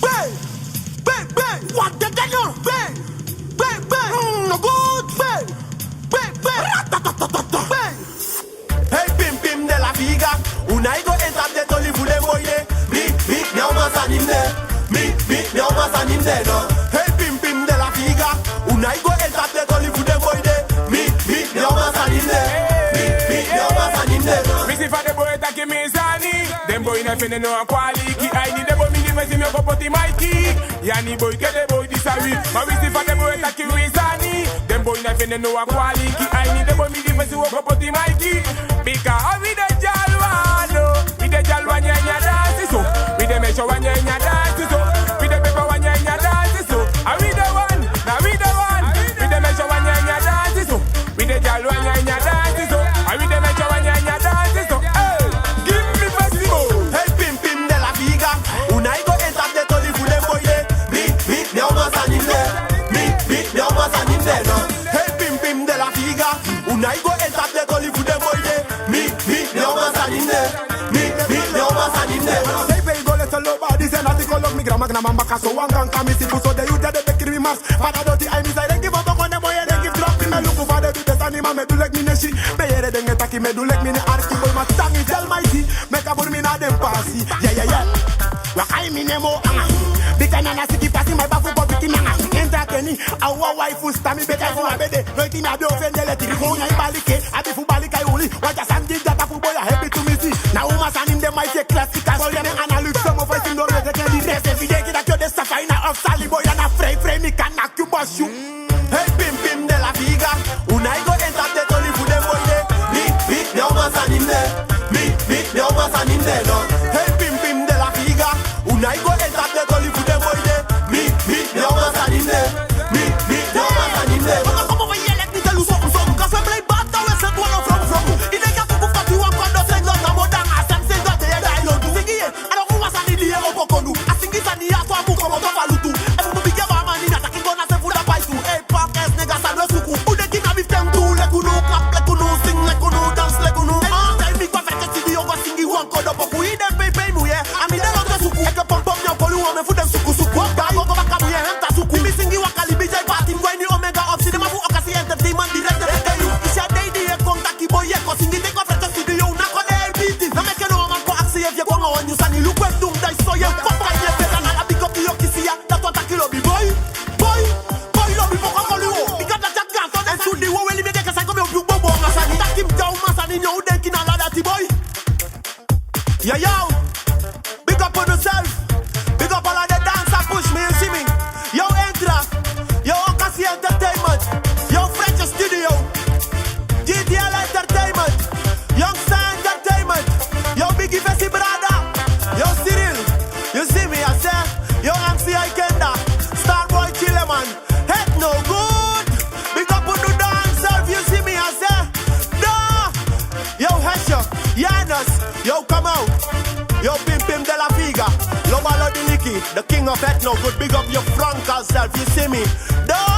Bang, bang, bang. What the hell? Bang, bang, bang. No good. Bang, bang, bang. Ratatatata. Bang. Hey, pim pim de la viga. Unaigo entrar de toli fude moye. Mi, ne oma saninde. Mi, ne oma saninde no. Hey, pim pim de la viga. Unaigo entrar de toli fude moye. Mi, ne oma saninde. Mi, ne oma saninde no. Missy for the boy that give me Sani. Them boy not finna know a quality. I need the boy me give me go put in my key. Jannie boy get the boy this a week. My missy for the boy that give me Sani. Them boy not finna know a quality. I need the boy me give me go put in my key. Because we the jalwano, we the jalwan nyanya dance so. We the make sure nyanya dance so. We the paper nyanya dance so. And we the one, now we the one. We the make sure nyanya dance so. We the jalwan nyanya dance so. And we the make sure nyanya dance so. Hey, give me festival. Hey, pim pim de la viga. Unaigo entrar de toli fude moye. Mi, ne oma saninde. Mi, ne oma saninde no. Hey, pim pim de la viga. Unaigo entrar de toli fude moye. Mi, ne oma saninde. Mi, ne oma saninde no. Hey, pay go let's all over this and I think all of me grandma maka so one can come see so the youth that they give me mass. Father dirty I miss I don't give up on the boy and they give drop in me look for the best anima me do like me neshi. Pay the taki me do like me arki boy my tongue is almighty. Make a bur me na dem passy. Yeah. Wakai mi nemo anga. Bikana na siki pasi my bafu bobi kinanga. Enta keni awa waifu stami beka fu abede. Noiti na do fendele tirifo na ibalike. Abifu balika yuli. Waja sandi data fu boya happy to me see. Na uma sanim de my classic as well. Analyze some of us in the rest. The rest every day that you're the safina of Sally boy and a frame me can knock you boss you. Hey, pim pim de la viga. Unaigo entrar de toli fude moye. Mi, ne oma saninde. Mi, ne oma saninde no. Hey, pim pim de la viga. Unaigo entrar de toli fude moye. Mi, ne oma saninde. Mi, ne oma saninde no. Como vai ele que te luso com café play bata we se tuano from. Ide ka ku fati wa quando se lo na modanga sem se do te da yo tu sigi. Ano uma sanidi e opokondu. Asingi sani ya to amu como to falutu. E mu bi geva mani na taki gona se fuda paisu. Hey, podcast nigga sa no suku. Ude kina mi tem tu le kunu clap le kunu sing le kunu dance le kunu. Tell me kwa fete sidi yo go singi wan kodo poku. Ide pay mu ye. Ami de lo suku. E ke pom pom nyo polu ame fu dem suku. Ba go baka mu ye henta suku. Mi singi wakali bi jay party ngwani omega up si de ma fu okasi entertainment direct de kayu. Isha day di e konta ki boy ye ko singi de ko fete sidi yo na ko de beat. Na me ke no man ko aksi ye ko on you sani look when dum dai so ye ko pa ye peta na big up yo kisia. That what takilo bi boy. Boy lo bi poko ko lu. Because that can so and so the wo we me get ka come you bobo masani. Takim down masani no den kina la that boy. Yeah yo. Big up on yourself. Big up all of the dance and push me, you see me. Yo Entra. Yo Okasi Entertainment. Yo French Studio. GTL Entertainment. Young Star Entertainment. Yo Biggie Fessi Brada. Yo Cyril. You see me, I say. Yo MC Ikenda. Starboy Chileman. Head no good. Big up on the dance, you see me, I say. Da. Yo Hesha. Yanas. Yo come out. Yo Pim Pim de la Viga. Lobalo Diliki. The king of head no good. Big up your Frank self, you see me. Da.